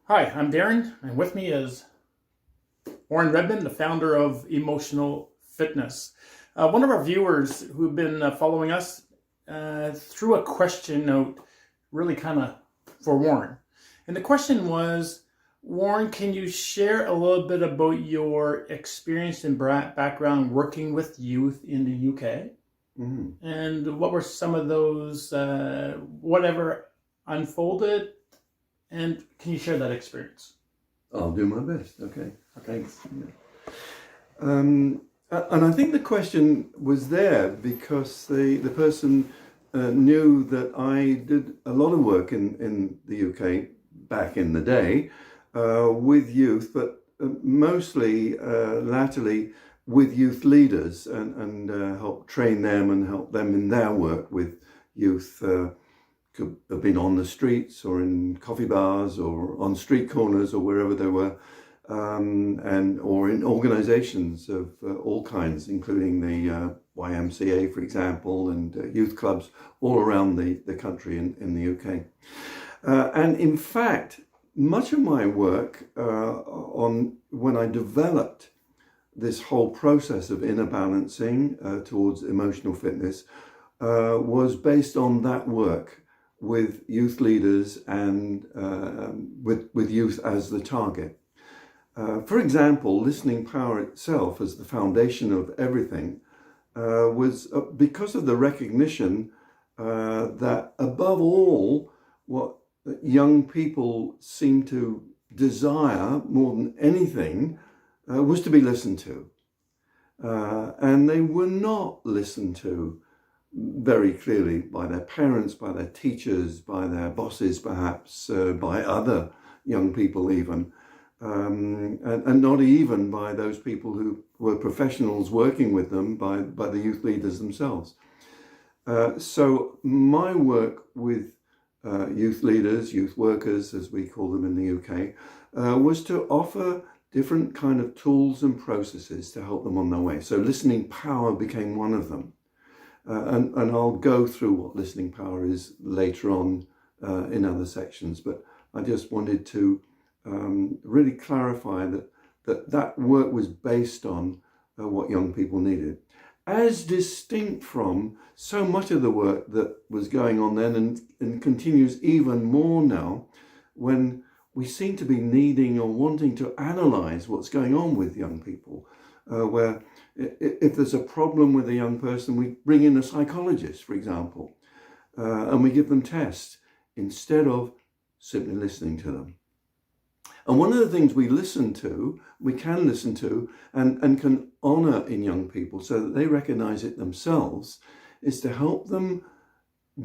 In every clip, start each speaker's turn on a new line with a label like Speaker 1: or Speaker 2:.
Speaker 1: Hi, I'm Darren, and with me is Warren Redmond, the founder of Emotional Fitness. One of our viewers who've been following us threw a question note, really kind of for Warren. And the question was, Warren, can you share a little bit about your experience and background working with youth in the UK?
Speaker 2: Mm.
Speaker 1: And what were some of those, whatever unfolded? And can you share that experience?
Speaker 2: I'll do my best. Okay, thanks. Yeah. And I think the question was there because the person knew that I did a lot of work in the UK back in the day with youth, but mostly latterly with youth leaders and help train them and help them in their work with youth. Could have been on the streets or in coffee bars or on street corners or wherever they were, and or in organisations of all kinds, including the YMCA, for example, and youth clubs all around the country in the UK. And in fact, much of my work on when I developed this whole process of inner balancing towards emotional fitness was based on that work with youth leaders and with youth as the target. For example, listening power itself as the foundation of everything was because of the recognition that above all, what young people seem to desire more than anything was to be listened to. And they were not listened to very clearly by their parents, by their teachers, by their bosses, perhaps, by other young people even, and not even by those people who were professionals working with them, by the youth leaders themselves. So my work with youth leaders, youth workers, as we call them in the UK, was to offer different kind of tools and processes to help them on their way. So listening power became one of them. And I'll go through what listening power is later on in other sections, but I just wanted to really clarify that work was based on what young people needed, as distinct from so much of the work that was going on then and continues even more now, when we seem to be needing or wanting to analyze what's going on with young people, where if there's a problem with a young person, we bring in a psychologist, for example, and we give them tests instead of simply listening to them. And one of the things we can listen to and can honor in young people so that they recognize it themselves, is to help them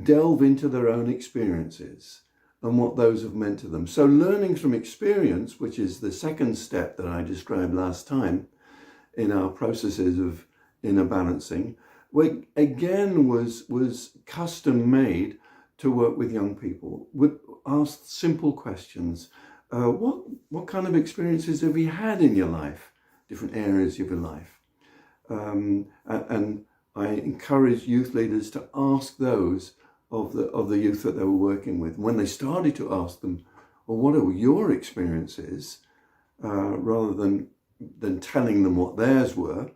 Speaker 2: delve into their own experiences and what those have meant to them. So learning from experience, which is the second step that I described last time, in our processes of inner balancing, which again was custom made to work with young people. Would ask simple questions. What kind of experiences have you had in your life, different areas of your life? And I encourage youth leaders to ask those of the youth that they were working with. When they started to ask them, well, what are your experiences, rather than telling them what theirs were,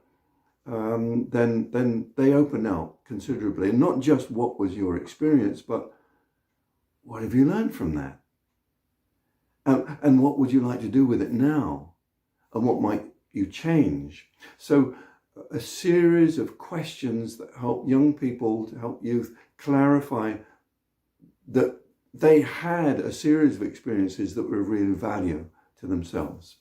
Speaker 2: then they open out considerably. And not just what was your experience, but what have you learned from that? And what would you like to do with it now? And what might you change? So a series of questions that help young people, to help youth clarify that they had a series of experiences that were of real value to themselves.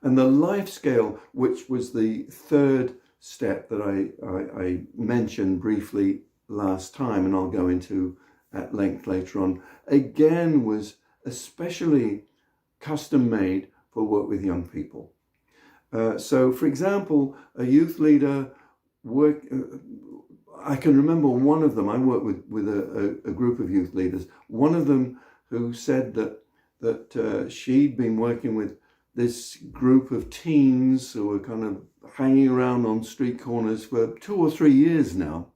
Speaker 2: And the life scale, which was the third step that I mentioned briefly last time, and I'll go into at length later on, again was especially custom made for work with young people. So, for example, a youth leader I can remember one of them. I worked with a group of youth leaders. One of them who said that she'd been working with this group of teens who were kind of hanging around on street corners for 2 or 3 years now,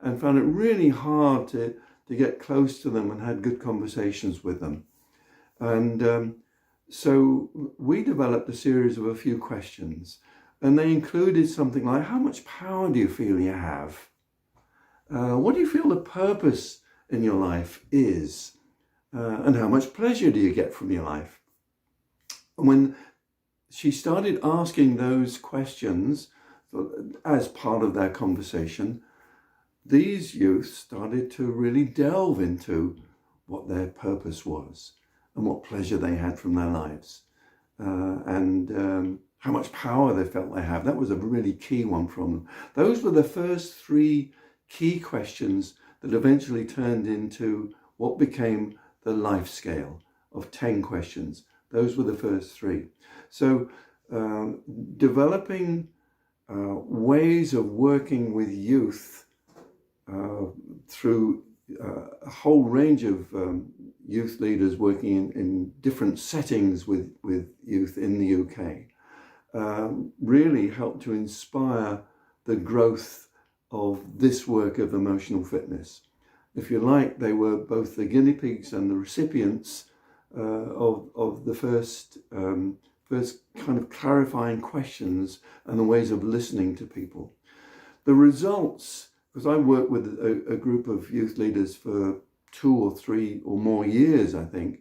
Speaker 2: and found it really hard to get close to them and had good conversations with them. And So we developed a series of a few questions, and they included something like, how much power do you feel you have? What do you feel the purpose in your life is? And how much pleasure do you get from your life? And when she started asking those questions as part of their conversation, these youth started to really delve into what their purpose was and what pleasure they had from their lives, and how much power they felt they have. That was a really key one from them. Those were the first three key questions that eventually turned into what became the life scale of 10 questions. Those were the first three. So developing ways of working with youth through a whole range of youth leaders working in different settings with youth in the UK really helped to inspire the growth of this work of emotional fitness. If you like, they were both the guinea pigs and the recipients of the first kind of clarifying questions and the ways of listening to people. The results, because I worked with a group of youth leaders for 2 or 3 or more years, I think,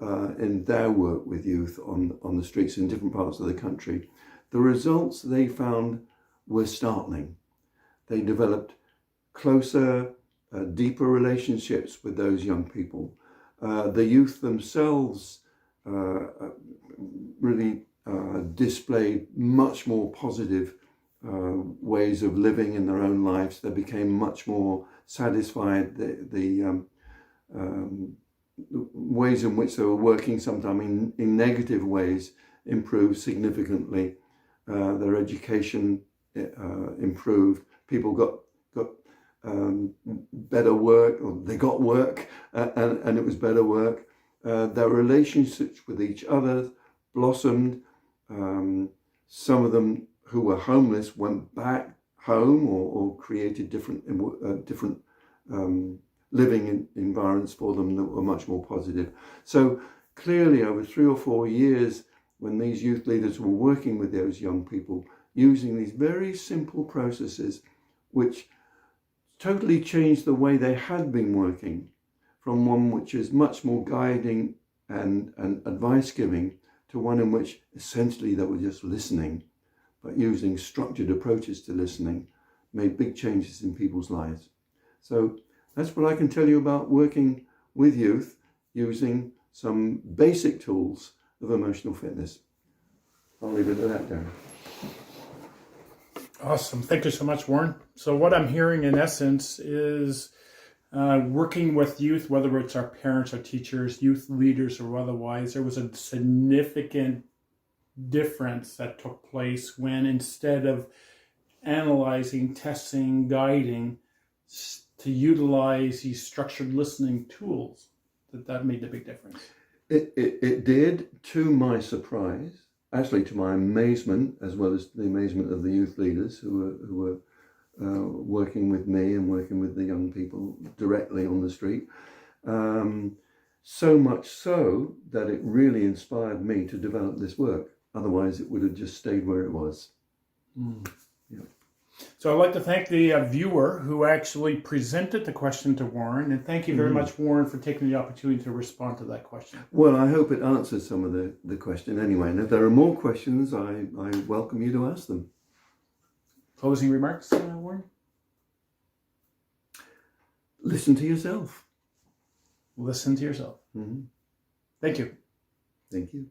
Speaker 2: in their work with youth on the streets in different parts of the country, the results they found were startling. They developed closer, deeper relationships with those young people. The youth themselves really displayed much more positive ways of living in their own lives. They became much more satisfied. The ways in which they were working, sometimes in negative ways, improved significantly. Their education improved. People got better work, or they got work, and it was better work. Their relationships with each other blossomed. Some of them who were homeless went back home or created different living environments for them that were much more positive. So clearly over 3 or 4 years, when these youth leaders were working with those young people, using these very simple processes, which totally changed the way they had been working, from one which is much more guiding and advice giving to one in which essentially they were just listening, but using structured approaches to listening, made big changes in people's lives. So that's what I can tell you about working with youth using some basic tools of emotional fitness. I'll leave it at that, Darren.
Speaker 1: Awesome. Thank you so much, Warren. So what I'm hearing in essence is working with youth, whether it's our parents, our teachers, youth leaders, or otherwise, there was a significant difference that took place when, instead of analyzing, testing, guiding, to utilize these structured listening tools, that made a big difference.
Speaker 2: It did, to my surprise, actually to my amazement, as well as the amazement of the youth leaders who were working with me and working with the young people directly on the street. So much so that it really inspired me to develop this work. Otherwise, it would have just stayed where it was. Yeah.
Speaker 1: So I'd like to thank the viewer who actually presented the question to Warren, and thank you very much, Warren, for taking the opportunity to respond to that question.
Speaker 2: Well, I hope it answers some of the question anyway. And if there are more questions, I welcome you to ask them.
Speaker 1: Closing remarks, Warren?
Speaker 2: Listen to yourself.
Speaker 1: Listen to yourself.
Speaker 2: Mm-hmm.
Speaker 1: Thank you.
Speaker 2: Thank you.